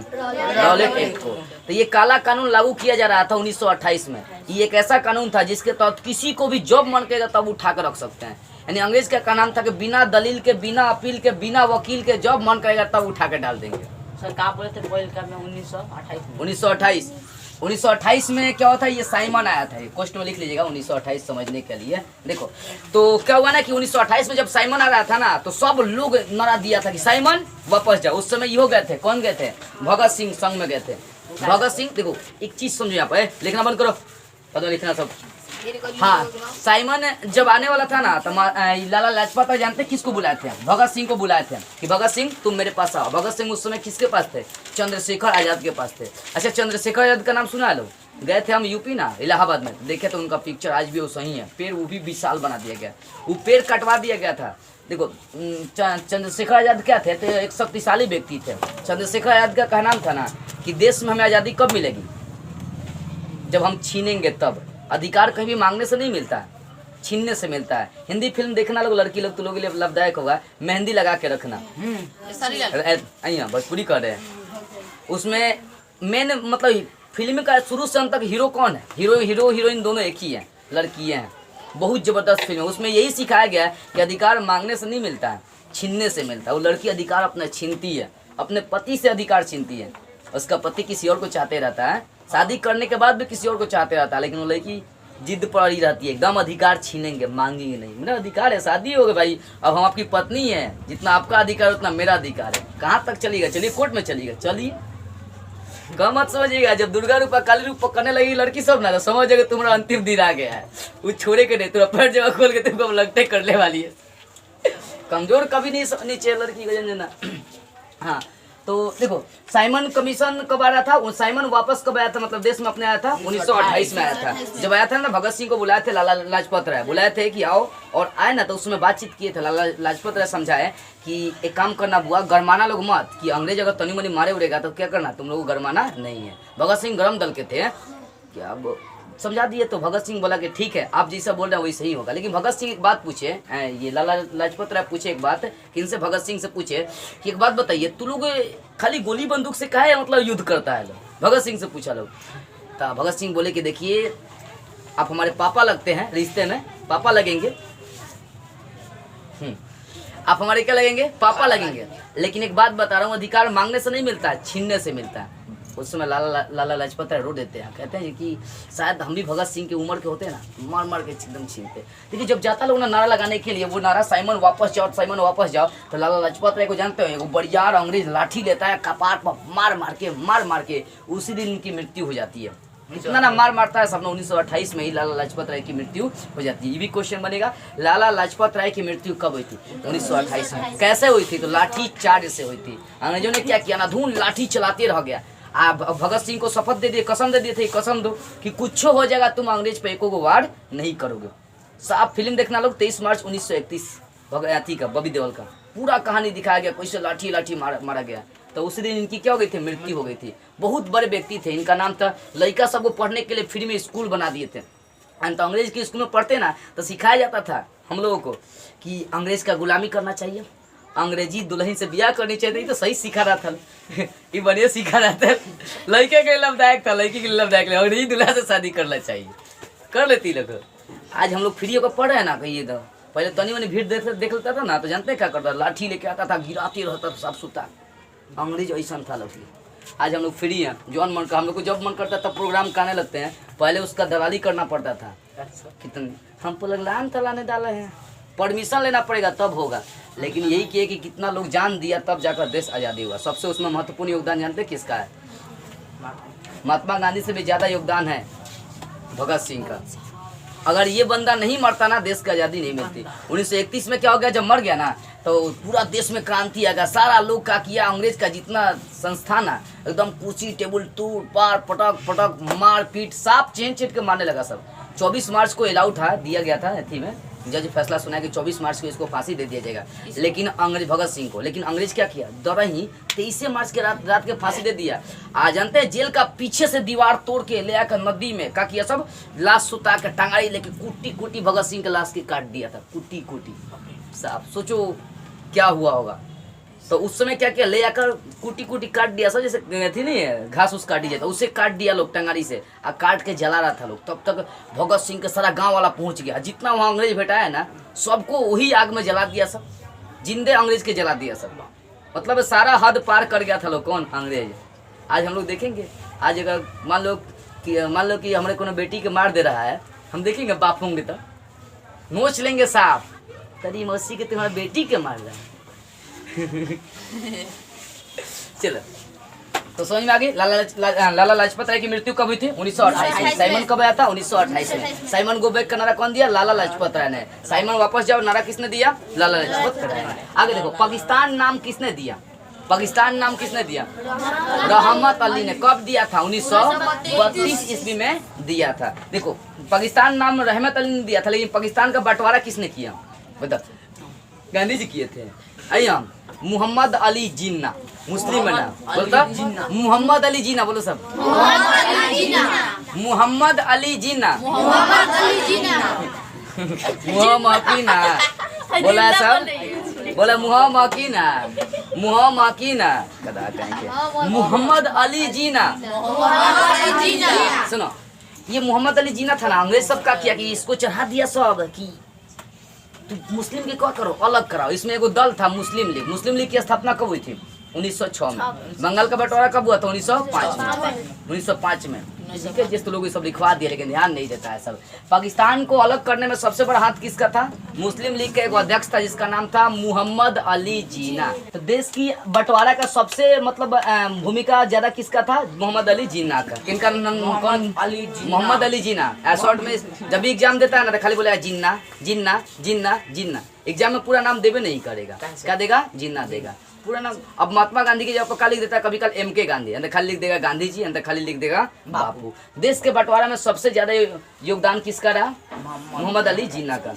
रॉलेट एक्ट को। तो ये काला कानून लागू किया जा रहा था 1928 में। ये एक ऐसा कानून था जिसके तहत किसी को भी जब मन करेगा तब उठा कर रख सकते हैं। यानी अंग्रेज का नाम था कि बिना दलील के, बिना अपील के, बिना वकील के जब मन करेगा तब उठा के डाल देंगे। सर कहाँ बोले थे? 1928 में क्या होता है? ये साइमन आया था। क्वेश्चन में लिख लीजिएगा 1928 समझने के लिए। देखो तो क्या हुआ ना कि 1928 में जब साइमन आ रहा था ना, तो सब लोग नारा दिया था कि साइमन वापस जाओ। उस समय ये गए थे, कौन गए थे? भगत सिंह संग में गए थे। भगत सिंह, देखो एक चीज समझो यहाँ पे, लिखना बंद करो, पता लिखना सब। हाँ, साइमन जब आने वाला था ना, तो लाला लाजपत राय जानते किसको बुलाए थे? भगत सिंह को बुलाए थे कि भगत सिंह तुम मेरे पास आओ। भगत सिंह उस समय किसके पास थे? चंद्रशेखर आजाद के पास थे। अच्छा, चंद्रशेखर आजाद का नाम सुना लो। गए थे हम यूपी ना, इलाहाबाद में, देखे तो उनका पिक्चर आज भी वो सही है। पेड़ वो भी विशाल बना दिया गया, वो पेड़ कटवा दिया गया था। देखो चंद्रशेखर आजाद क्या थे? तो एक शक्तिशाली व्यक्ति थे। चंद्रशेखर आजाद का कहना था ना कि देश में हमें आज़ादी कब मिलेगी? जब हम छीनेंगे तब। अधिकार कहीं भी मांगने से नहीं मिलता है, छीनने से मिलता है। हिंदी फिल्म देखना लोग, लड़की लोग तो लोगों के लिए लाभदायक होगा, मेहंदी लगा के रखना। भोजपुरी कर रहे हैं। उसमें मेन मतलब फिल्म का शुरू से अंत तक हीरो कौन है? हीरो हीरोइन दोनों एक ही है, लड़कियां हैं। बहुत जबरदस्त फिल्म है। उसमें यही सिखाया गया है कि अधिकार मांगने से नहीं मिलता है, छीनने से मिलता है। वो लड़की अधिकार अपना छीनती है, अपने पति से अधिकार छीनती है। उसका पति किसी और को चाहते रहता है, शादी करने के बाद भी किसी और को चाहते रहता है, लेकिन वो लड़की जिद पर ही रहती है, एकदम अधिकार छीनेंगे, मांगेंगे नहीं। मेरा अधिकार है, शादी हो गई भाई, अब हम आपकी पत्नी है, जितना आपका अधिकार है उतना मेरा अधिकार है। कहाँ तक चलिएगा? चलिए कोर्ट में चलिएगा, चलिए। कम मत समझिएगा, जब दुर्गा रूपा काली रूप पकड़ने लगी लड़की सब ना, तो समझ जाएगा तुम्हारा अंतिम दिन आ गया है। वो छोड़े के नहीं, तुम्हारा पैर जगह खोल के तुमको लगते करने वाली है। कमजोर कभी नहीं चाहिए लड़की को, जनना। हाँ, तो देखो साइमन कमीशन कब आ रहा था? वो साइमन वापस कब आया था, मतलब देश में अपने आया था? 1928 में आया था। जब आया था ना, भगत सिंह को बुलाए थे, लाला लाजपत राय बुलाए थे कि आओ, और आए ना तो उसमें बातचीत किए थे। लाला लाजपत राय समझाए कि एक काम करना बुआ, गरमाना लोग मत, कि अंग्रेज अगर तनी मनी मारे उड़ेगा तो क्या करना, तुम लोग गरमाना नहीं है। भगत सिंह गरम दल के थे, क्या समझा दिए। तो भगत सिंह बोला कि ठीक है, आप जैसा बोल रहे हैं वही सही होगा। लेकिन भगत सिंह एक बात पूछे, ये लाला लाजपत राय पूछे एक बात, कि इनसे भगत सिंह से पूछे कि एक बात बताइए, तू लोग खाली गोली बंदूक से काहे मतलब युद्ध करता है? लोग भगत सिंह से पूछा लोग। तो भगत सिंह बोले कि देखिए, आप हमारे पापा लगते हैं, रिश्ते में पापा लगेंगे। आप हमारे क्या लगेंगे? पापा लगेंगे। लेकिन एक बात बता रहा हूँ, अधिकार मांगने से नहीं मिलता है, छीनने से मिलता है। उस समय लाला लाजपत राय रो देते हैं, कहते हैं कि शायद हम भी भगत सिंह की उम्र के होते हैं ना, मार मार के एकदम छीनते। देखिए जब जाता लोग ना नारा लगाने के लिए, वो नारा साइमन वापस जाओ, साइमन वापस जाओ, तो लाला लाजपत राय को जानते हो, वो बड़ियार अंग्रेज लाठी लेता है, कपार पर मार मार के उसी दिन उनकी मृत्यु हो जाती है। इतना ना मार मारता है सबने। 1928 में ही लाला लाजपत राय की मृत्यु हो जाती है। ये भी क्वेश्चन बनेगा, लाला लाजपत राय की मृत्यु कब हुई थी? 1928 में। कैसे हुई थी? तो लाठी चार्ज से हुई थी। अंग्रेजों ने क्या किया ना, धूल लाठी चलाते रह गया। आप भगत सिंह को शपथ दे दिए, कसम दे दिए थे, कसम दो कि कुछ हो जाएगा तुम अंग्रेज पे एको वार नहीं करोगे। साफ फिल्म देखना लोग 23 मार्च 1931 अथी का बॉबी देओल का पूरा कहानी दिखाया गया, कैसे लाठी लाठी मारा गया। तो उसी दिन इनकी क्या हो गई थी, मृत्यु हो गई थी। बहुत बड़े व्यक्ति थे, इनका नाम था, लड़का सबको पढ़ने के लिए फ्री में स्कूल बना दिए थे। तो अंग्रेज के स्कूल में पढ़ते ना तो सिखाया जाता था हम लोगों को कि अंग्रेज का गुलामी करना चाहिए, अंग्रेजी दुल्हन से ब्याह करनी चाहिए। तो सही सिखा रहा था ये बढ़िया सिखा रहा था। लड़के के लाभदायक था, लड़की के लिए लाभदायक, अंग्रेजी दुल्हा से शादी करना चाहिए, कर लेती लोग। आज हम लोग फ्री होकर पढ़ रहे हैं ना, कहिए तो पहले तनी मनी भीड़ देख लेता था ना तो जानते क्या करता, लाठी लेके आता था, गिराते रहता था सब सुता। अंग्रेज ऐसा था लोग। आज हम लोग फ्री हैं, जौन मन का हम लोग को जब मन करता तब प्रोग्राम करने लगते हैं। पहले उसका दलाली करना पड़ता था, कितने हमको लान तलाने डाले हैं, परमिशन लेना पड़ेगा तब होगा। लेकिन यही किए कि कितना लोग जान दिया तब जाकर देश आज़ादी हुआ। सबसे उसमें महत्वपूर्ण योगदान जानते किसका है? महात्मा गांधी से भी ज़्यादा योगदान है भगत सिंह का। अगर ये बंदा नहीं मरता ना देश की आज़ादी नहीं मिलती। 1931 में क्या हो गया, जब मर गया ना तो पूरा देश में क्रांति आ गया। सारा लोग का किया, अंग्रेज का जितना संस्थान है एकदम कुर्सी टेबल तोड़ पार पटक पटक मार पीट साफ चेट के मारने लगा सब। 24 मार्च को अलाउ था, दिया गया था अथी में, जज फैसला सुनाया कि 24 मार्च को इसको फांसी दे दिया जाएगा। लेकिन अंग्रेज भगत सिंह को, लेकिन अंग्रेज क्या किया, दौरा ही 23 मार्च के रात के फांसी दे दिया। आज जानते हैं जेल का पीछे से दीवार तोड़ के ले आकर नदी में क्या किया, सब लाश सुता के टांगाई लेके कुटी कुटी भगत सिंह के लाश के काट दिया था, कुटी कुटी। साहब सोचो क्या हुआ होगा। तो उस समय क्या किया, ले आकर कुटी कुटी काट दिया सब, जैसे थी नहीं है घास उस काटी जाता, उससे काट दिया लोग टंगारी से, और काट के जला रहा था लोग। तब तक भगत सिंह के सारा गांव वाला पहुंच गया, जितना वहाँ अंग्रेज बैठा है ना सबको वही आग में जला दिया सब, जिंदे अंग्रेज के जला दिया सब। मतलब सारा हद पार कर गया था लोग, कौन, अंग्रेज। आज हम लोग देखेंगे, आज अगर मान लो कि हमारे कोनो बेटी के मार दे रहा है, हम देखेंगे बाप होंगे तो नोच लेंगे साफ, तेरी मौसी के तुम्हारा बेटी के मार रहा है। चलो तो समझ में आ गई। लाला लाजपत राय की मृत्यु कब हुई थी? 1928 में। साइमन कब आया था? 1928 में। साइमन गो बैक का नारा कौन दिया? लाला लाजपत राय ने। साइमन वापस जाओ नारा किसने दिया? लाला लाजपत राय ने। आगे देखो, पाकिस्तान नाम किसने दिया? पाकिस्तान नाम किसने दिया? रहमत अली ने। कब दिया था? 1932 ईस्वी में दिया था। देखो पाकिस्तान नाम रहमत अली ने दिया था, लेकिन पाकिस्तान का बंटवारा किसने किया? बताओ, गांधी जी किए थे। अय्याम मोहम्मद अली जिन्ना, मुस्लिम है ना, बोलता मोहम्मद अली जिन्ना, बोलो सब मोहम्मद अली जिन्ना, मुहम्मकीना, बोला सब, बोला मुहम्मकीना, मुहम्मकीना, कदा कहेंगे मोहम्मद अली जिन्ना। सुनो, ये मोहम्मद अली जिन्ना था ना, अंग्रेज सब का किया कि इसको चढ़ा दिया सब कि मुस्लिम लीग क्या करो, अलग कराओ। इसमें एगो दल था मुस्लिम लीग। मुस्लिम लीग की स्थापना कब हुई थी? 1906 में। बंगाल का बंटवारा कब हुआ था? 1905 में। 1905 में जिस तो लोग सब लिखवा दिए, लेकिन ध्यान नहीं देता है सब। पाकिस्तान को अलग करने में सबसे बड़ा हाथ किसका था? मुस्लिम लीग का एक अध्यक्ष था जिसका नाम था मोहम्मद अली जिन्ना। तो देश की बंटवारा का सबसे मतलब भूमिका ज्यादा किसका था? मोहम्मद अली जिन्ना का। किनका नाम? मोहम्मद अली जिन्ना। शॉर्ट में जब भी एग्जाम देता है ना तो खाली बोलेगा जिन्ना जिन्ना जिन्ना जिन्ना। एग्जाम में पूरा नाम देवे नहीं करेगा, क्या देगा? जिन्ना देगा पूरा नाम। अब महात्मा गांधी की जगह पर लिख देता है कभी कल MK गांधी, अंदर खाली लिख देगा गांधी जी, अंदर खाली लिख देगा बापू। देश के बंटवारा में सबसे ज्यादा योगदान किसका रहा? मोहम्मद अली जिन्ना का।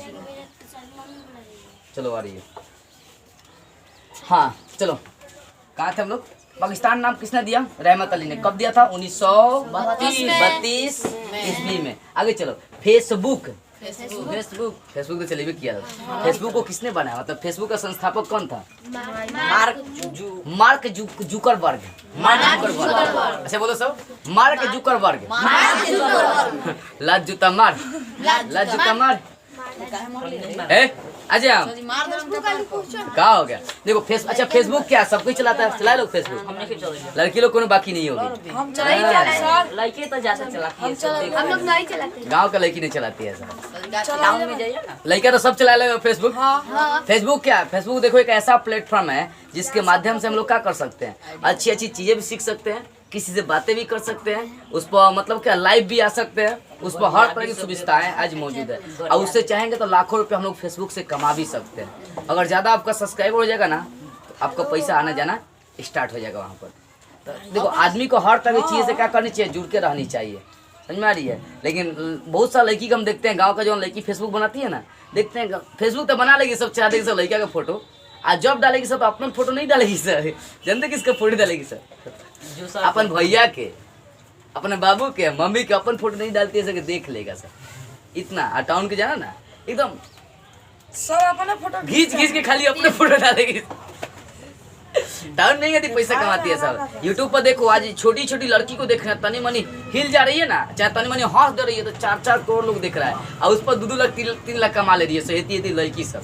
चलो आ रही है, हाँ चलो, कहाँ थे हम लोग? पाकिस्तान नाम किसने दिया? रहमत अली ने। कब दिया था? 1932 ईस्वी में। आगे चलो, फेसबुक तो चलिए भी किया था। फेसबुक को किसने बनाया? मतलब फेसबुक का संस्थापक कौन था? Mark Zuckerberg. अच्छा बोलो सब, मार्क जुकरबर्ग। लाज जूता मार, लाज जूता मार। अच्छा क्या हो गया? देखो अच्छा फेसबुक क्या सब कोई चलाता है? चलाए लोग फेसबुक? लड़की लोग कोनो बाकी नहीं होगी, लड़के तो ज्यादा चलाती है, हम लोग नहीं चलाते। गांव का लड़की नहीं चलाती है सब, गाँव में जाइए ना, लड़का तो सब चला लेगा फेसबुक। फेसबुक क्या है? फेसबुक देखो एक ऐसा प्लेटफॉर्म है जिसके माध्यम से हम लोग क्या कर सकते हैं, अच्छी अच्छी चीजें भी सीख सकते हैं, किसी से बातें भी कर सकते हैं, उस पर मतलब क्या लाइव भी आ सकते हैं, उस पर हर तरह की सुविधाएं आज मौजूद है। और उससे चाहेंगे तो लाखों रुपए हम लोग फेसबुक से कमा भी सकते हैं। अगर ज़्यादा आपका सब्सक्राइबर हो जाएगा ना तो आपका पैसा आना जाना स्टार्ट हो जाएगा वहाँ पर। तो देखो आदमी को हर तरह की चीज़ से क्या करनी चाहिए? जुड़ के रहनी चाहिए। समझ में आ रही है। लेकिन बहुत सा लड़की को हम देखते हैं, गांव का जो लड़की फेसबुक बनाती है ना, देखते हैं फेसबुक तो बना लेगी, सब चाहते सब लड़का का फोटो, आज जब डालेगी सब अपना फोटो नहीं डालेगी सर, जानते किसका फोटो डालेगी सर, जो सर अपन भैया के, अपने बाबू के, मम्मी के, अपन फोटो नहीं डालती है सर, देख लेगा सर इतना। और टाउन के जाना ना एकदम सब अपना फोटो घींच घींच के खाली अपने फोटो डालेगी। टाउन नहीं गई पैसा कमाती है सब। यूट्यूब पर देखो आज छोटी छोटी लड़की को देख रहे हैं, तनी मनी हिल जा रही है ना, चाहे तनी मनी हंस दे रही है तो 4-4 करोड़ लोग देख रहा है, और उस पर 2-2 लाख 3 लाख कमा ले रही है। सहेती हेती लड़की सब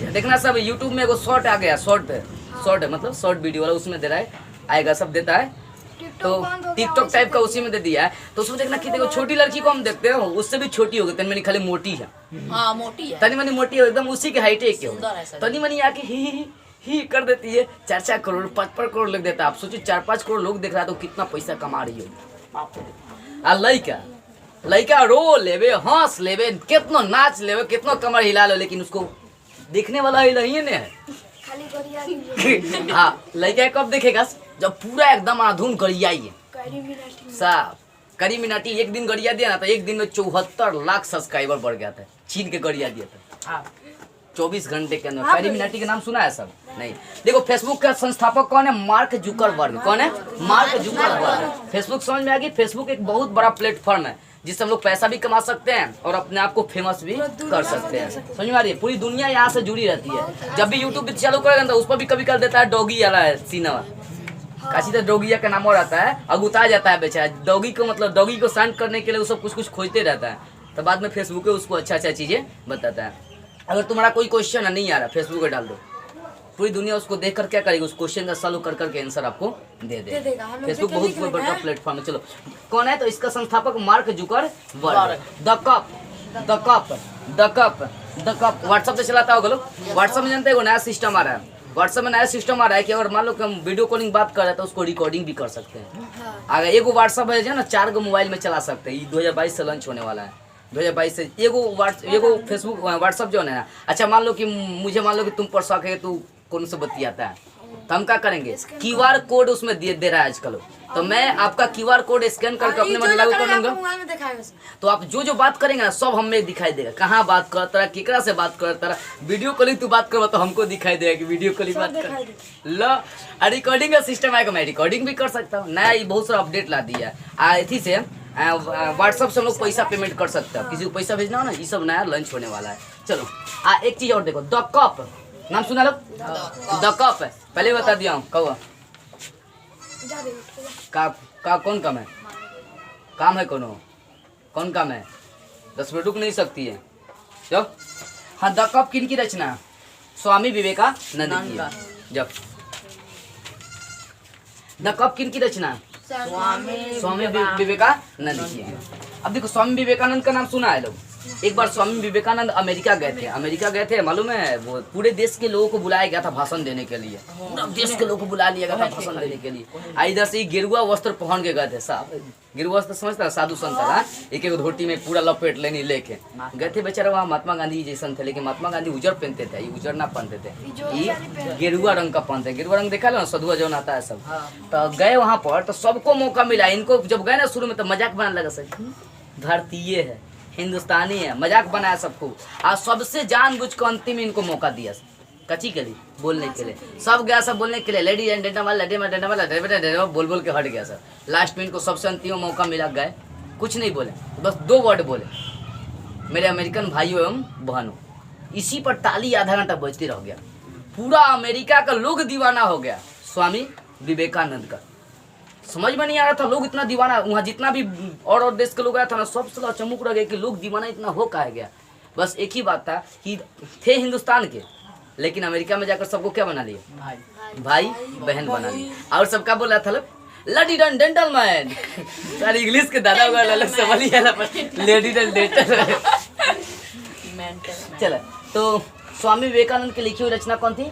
देखना। सब यूट्यूब में एगो शॉर्ट आ गया, शॉर्ट है मतलब शॉर्ट वीडियो वाला, उसमें दे रहा है, आएगा सब देता है, तो टिकटॉक टाइप का उसी में दे दिया है। तो उसमें देखना कि देखो छोटी लड़की को हम देखते हैं, उससे भी छोटी हो गई, तनी मनी खाली मोटी है, हाँ मोटी है, तनी मनी मोटी है, एकदम उसी के हाइट है, सुंदर है सर। तनी मनी आके ही कर देती है। 4-4 करोड़ 5-5 करोड़ लोग देता है। आप सोचिए 4-5 करोड़ लोग देख रहा है तो कितना पैसा कमा रही हो। आ लड़का रो लेवे, हंस लेवे, कितना नाच लेवे, कितना कमर हिला लो, लेकिन उसको देखने वाला ही नहीं है। खाली गरिया हाँ, लड़का कब देखेगा जब पूरा एकदम आधुन गरियाई है साहब। करी मिनाटी एक दिन गरिया दिया ना तो एक दिन में 74 लाख सब्सक्राइबर बढ़ गया था, छीन के गरिया दिया था 24 घंटे के अंदर। करी मिनाटी का नाम सुना है सब? नहीं। देखो फेसबुक का संस्थापक कौन है? Mark Zuckerberg. कौन है? Mark Zuckerberg. फेसबुक समझ में आ गई? फेसबुक एक बहुत बड़ा प्लेटफॉर्म है जिससे हम लोग पैसा भी कमा सकते हैं और अपने आप को फेमस भी कर सकते हैं। समझ में आ रही है? पूरी दुनिया यहाँ से जुड़ी रहती है। जब भी यूट्यूब चालू करेगा तो उस पर भी कभी कर देता है डॉगी वाला है सिनेमा, काशी तो डॉगिया का नाम और आता है, अगुता जाता है बेचारा। डॉगी को मतलब डॉगी को शांत करने के लिए वो सब कुछ खोजते रहता है, तो बाद में फेसबुक पे उसको अच्छा चीजें बताता है। अगर तुम्हारा कोई क्वेश्चन नहीं आ रहा फेसबुक पे डाल दो, पूरी दुनिया उसको देख कर क्या करेगी, उस क्वेश्चन का सॉल्व कर करके आंसर आपको दे देगा। फेसबुक बहुत बड़ा प्लेटफॉर्म है। चलो कौन है? तो इसका संस्थापक mark Zuckerberg. The cup WhatsApp से चलाता होगा लोग। व्हाट्सएप में जानते हैं नया सिस्टम आ रहा है। व्हाट्सएप में नया सिस्टम आ रहा है कि अगर मान लो कि हम वीडियो कॉलिंग बात कर रहे हैं तो उसको रिकॉर्डिंग भी कर सकते हैं। अगर एगो व्हाट्सएप है जो ना 4 मोबाइल में चला सकते हैं। ये 2022 से लॉन्च होने वाला है। 2022 से एगो फेसबुक व्हाट्सएप जो है ना, अच्छा मान लो कि मुझे मान लो कि तुम पर शौक है, तू कौन से बतियाता है, तो हम क्या करेंगे? QR कोड उसमें दे रहा है आजकल, तो मैं आपका QR कोड स्कैन करके अपने में लागू कर दूंगा। तो आप जो बात करेंगे ना सब हमें दिखाई देगा, कहाँ बात करता है, केकरा से बात करता है। वीडियो कॉलिंग तू बात करवा तो हमको दिखाई देगा कि वीडियो कॉलिंग बात कर लो। रिकॉर्डिंग का सिस्टम आएगा, मैं रिकॉर्डिंग भी कर सकता हूँ। नया ये बहुत सारा अपडेट ला दिया है। इसी से व्हाट्सएप से हम लोग पैसा पेमेंट कर सकते हैं, किसी को पैसा भेजना हो ना, ये सब नया लॉन्च होने वाला है। चलो एक चीज और देखो, द कप नाम सुना लो? द कप है, पहले बता दिया हूँ। कौन काम है? काम है कौन काम है? 10 मिनट रुक नहीं सकती है। जब हाँ, द कप किन की रचना? स्वामी विवेकानंद की। जब द कप किन की रचना? स्वामी विवेकानंद की है। अब देखो स्वामी विवेकानंद का नाम सुना है लोग? एक बार स्वामी विवेकानंद अमेरिका गए थे मालूम है? वो पूरे देश के लोगों को बुलाया गया था भाषण देने के लिए, पूरा देश के लोगों को बुला लिया गया था भाषण देने के लिए। इधर से गेरुआ वस्त्र पहन के गए थे। गेरुआ वस्त्र समझता है? साधु संत था, एक धोती में पूरा लपेट लेनी लेके गए थे। बेचारा वहाँ महात्मा गांधी जैसन थे, लेकिन महात्मा गांधी उजर पहनते थे, ये उजर ना पहनते थे, ये गेरुआ रंग का पहनते। गेरुआ रंग देखा लो ना, सधुआ जो आता है सब। तो गए वहाँ पर तो सबको मौका मिला। इनको जब गए ना शुरू में तो मजाक बनाने लगा, सर भारतीय है, हिंदुस्तानी है, मजाक बनाया सबको। आज सबसे जानबूझ को अंतिम इनको मौका दिया कची के लिए, बोलने के लिए। सब गया सब बोलने के लिए, लेडीज एंड जेंटलमैन बोल के हट गया सर। लास्ट में इनको सबसे अंतिम मौका मिला, गए कुछ नहीं बोले, बस 2 वर्ड बोले, मेरे अमेरिकन भाइयों एवं बहनों। इसी पर ताली आधा घंटा बजती रह गया। पूरा अमेरिका का लोग दीवाना हो गया स्वामी विवेकानंद का। समझ में नहीं आ रहा था लोग इतना दीवाना, वहाँ जितना भी और देश के लोग आया था ना, सब से चमुक रह गए कि लोग दीवाना इतना हो कहा गया। बस एक ही बात था कि थे हिंदुस्तान के, लेकिन अमेरिका में जाकर सबको क्या बना लिया? भाई बहन बना लिया। और सबका बोला था लोग lady and gentleman. Sir English के दादा लेडी एंड जेंटलमैन। चलो तो स्वामी विवेकानंद की लिखी हुई रचना कौन थी?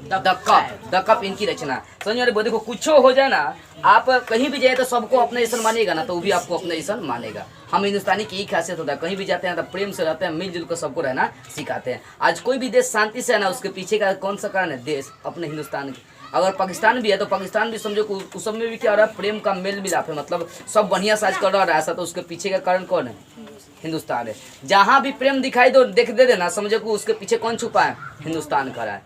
द कप इनकी रचना। समझ में? देखो कुछ हो जाए ना, आप कहीं भी जाए तो सबको अपने जैसा मानेगा ना, तो वो भी आपको अपने जैसा मानेगा। हम हिंदुस्तानी की यही खासियत होता है, कहीं भी जाते हैं तो प्रेम से रहते हैं, मिलजुल कर सबको रहना सिखाते हैं। आज कोई भी देश शांति से है ना, उसके पीछे का कौन सा कारण है? देश अपने हिंदुस्तान के। अगर पाकिस्तान भी है तो पाकिस्तान भी समझो कि उस सब में भी क्या हो रहा है, प्रेम का मेल मिलाप है, मतलब सब बढ़िया साज कर रहा है ऐसा, तो उसके पीछे का कारण कौन है? हिंदुस्तान है। जहाँ भी प्रेम दिखाई दो देख दे देना, समझो कि उसके पीछे कौन छुपा है? हिंदुस्तान खड़ा है।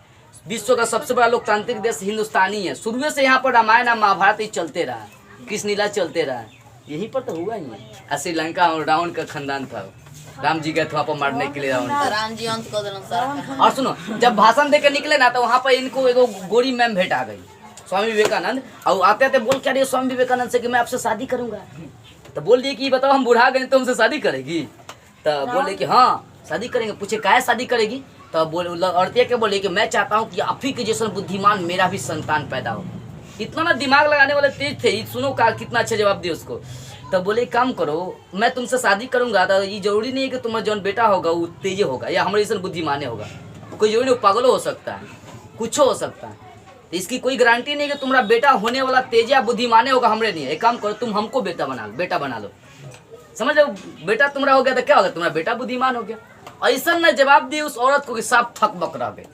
विश्व का सबसे बड़ा लोकतांत्रिक देश हिंदुस्तानी है। शुरू से यहाँ पर रामायण और महाभारत ही चलते रहा, कृष्ण लीला चलते रहा, यहीं पर तो हुआ ही है। श्रीलंका और रावण का खानदान था, राम जी गए थे वहाँ पर मारने के लिए रावण। राम जी अंत कर देना सारा। और सुनो, जब भाषण दे के निकले ना तो वहाँ पर इनको एगो गोरी मैम भेंट आ गई, स्वामी विवेकानंद, और आते आते बोल क्या रही स्वामी विवेकानंद से कि मैं आपसे शादी करूंगा। तो बोल दिए कि बताओ हम बुढ़ा गए तो हमसे शादी करेगी? तो बोले कि हाँ शादी करेंगे। पूछे काहे शादी करेगी? तो बोले औरतिया के बोले कि मैं चाहता हूँ कि आप ही के जैसा बुद्धिमान मेरा भी संतान पैदा हो। इतना ना दिमाग लगाने वाले तेज थे, सुनो का कितना अच्छा जवाब दिया उसको। तो बोले काम करो, मैं तुमसे शादी करूंगा तो ये जरूरी नहीं है कि तुम्हारा जौन बेटा होगा वो तेज होगा या हमारे जैसा बुद्धिमाने होगा, कोई जरूरी नहीं, पागल हो सकता है, कुछ हो सकता है। तो इसकी कोई गारंटी नहीं कि तुम्हारा बेटा होने वाला तेज या बुद्धिमाने होगा, हमरे नहीं है। एक काम करो, तुम हमको बेटा बना लो, समझ लो, बेटा तुम्हारा हो गया तो क्या होगा, तुम्हारा बेटा बुद्धिमान हो गया। ऐसा ना जवाब दिए उस औरत को कि साफ थक बक रह गए,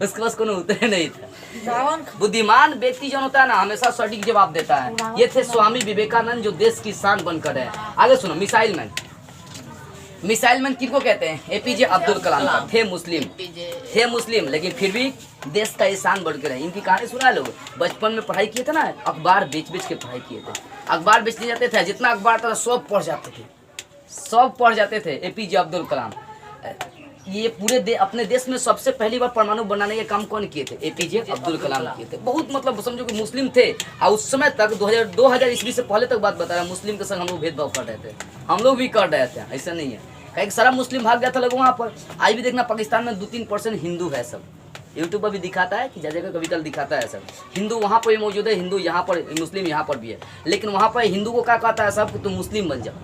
उसके पास कोनो उत्तर नहीं था। बुद्धिमान व्यक्ति जो होता है ना हमेशा सटीक जवाब देता है। ये थे स्वामी विवेकानंद जो देश की शान बनकर है। आगे सुनो, मिसाइल मैन किनको कहते हैं? एपीजे अब्दुल कलाम का। थे मुस्लिम लेकिन फिर भी देश का ईशान बढ़कर है। इनकी कहानी सुना लोग, बचपन में पढ़ाई किए थे ना, अखबार बेच के पढ़ाई किए थे, अखबार बेचने जाते थे, जितना अखबार था सब पढ़ जाते थे। एपीजे अब्दुल कलाम ये पूरे अपने देश में सबसे पहली बार परमाणु बनाने के काम कौन किए थे? एपीजे अब्दुल कलाम किए थे। बहुत मतलब समझो कि मुस्लिम थे, और उस समय तक 2000 ईस्वी से पहले तक बात बता रहा है, मुस्लिम के संग हम लोग भेदभाव कर रहे थे, हम लोग भी कर रहे थे, ऐसा नहीं है। कहीं सारा मुस्लिम भाग गया था लोग वहाँ पर। आज भी देखना पाकिस्तान में 2-3% हिंदू है सब, यूट्यूब पर भी दिखाता है कि जगह कभी कल दिखाता है सब। हिंदू वहाँ पर भी मौजूद है, हिंदू यहाँ पर, मुस्लिम यहाँ पर भी है, लेकिन वहाँ पर हिंदू को क्या कहता है सब कि तुम मुस्लिम बन जाओ,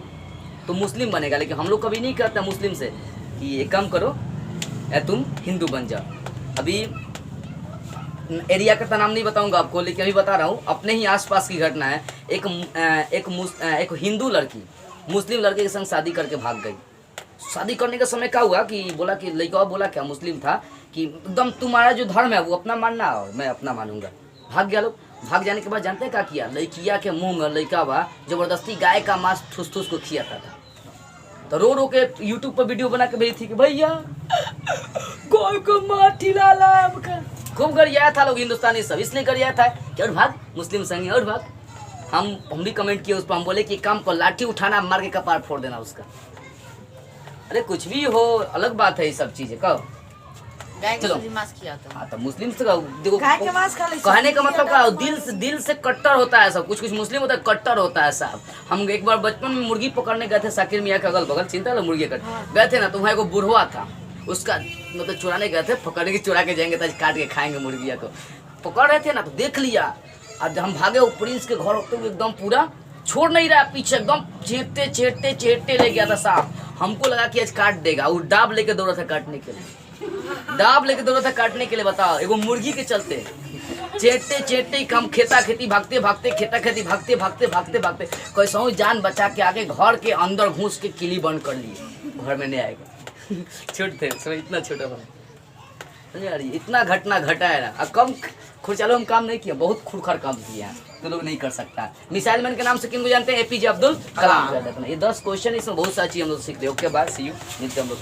तुम मुस्लिम बनेगा। लेकिन हम लोग कभी नहीं कहते मुस्लिम से कि एक काम करो तुम हिंदू बन जाओ। अभी एरिया का नाम नहीं बताऊंगा आपको, लेकिन अभी बता रहा हूँ, अपने ही आसपास की घटना है। एक हिंदू लड़की मुस्लिम लड़के के संग शादी करके भाग गई। शादी करने के समय क्या हुआ कि बोला कि लड़का बोला क्या, मुस्लिम था, कि एकदम तुम्हारा जो धर्म है वो अपना मानना और मैं अपना मानूंगा। भाग गया लोग। भाग जाने के बाद जानते हैं क्या किया? लड़किया के मुंह में लड़का बा जबरदस्ती गाय का मांस ठूस को खियाता था। तो रो के यूट्यूब पर वीडियो बना के भेजी थी कि भैया गाय को मार ठिलाला। खूब गरियाया था लोग, हिंदुस्तानी सब इसलिए गरियाया था कि और भाग मुस्लिम संग और भाग। हम भी कमेंट किए उस पर, हम बोले कि काम को लाठी उठाना मार के कपार फोड़ देना उसका। अरे कुछ भी हो, अलग बात है ये सब चीजें। कहो चलो हाँ, तो मुस्लिम से देखो कहने का मतलब क्या, दिल से कट्टर होता है सब। कुछ मुस्लिम होता है कट्टर होता है साहब। हम एक बार बचपन में मुर्गी पकड़ने गए थे साकिर मियाँ के अगल बगल, चिंता लो मुर्गी गए थे ना, तो वहाँ एगो बुढ़वा था, उसका मतलब चुराने गए थे, पकड़ने की चुरा के जाएंगे तो काट के खाएंगे मुर्गिया को। पकड़ रहे थे ना तो देख लिया, अब हम भागे वो प्रिंस के घर होते हुए एकदम पूरा छोड़ नहीं रहा, पीछे एकदम चेटते ले गया था साहब। हमको लगा कि आज काट देगा, वो डाब लेके दौड़ा था काटने के लिए, बताओ एगो मुर्गी के चलते चेटते हम खेता खेती भागते कैसा हूँ जान बचा के आगे घर के अंदर घुस के किली बंद कर लिए, घर में नहीं आएगा। छोटे थे इतना छोटा था यार, इतना घटना घटा है ना। कम खुरचालो हम काम नहीं किया, बहुत खुरखर काम किया है तो लोग नहीं कर सकता। मिसाइल मैन के नाम से किनको जानते हैं? एपीजे अब्दुल कलाम। ये 10 क्वेश्चन, इसमें बहुत सारी चीज हम लोग सीखते हैं। ओके बाय, सी यू, मिलते हैं हम लोग।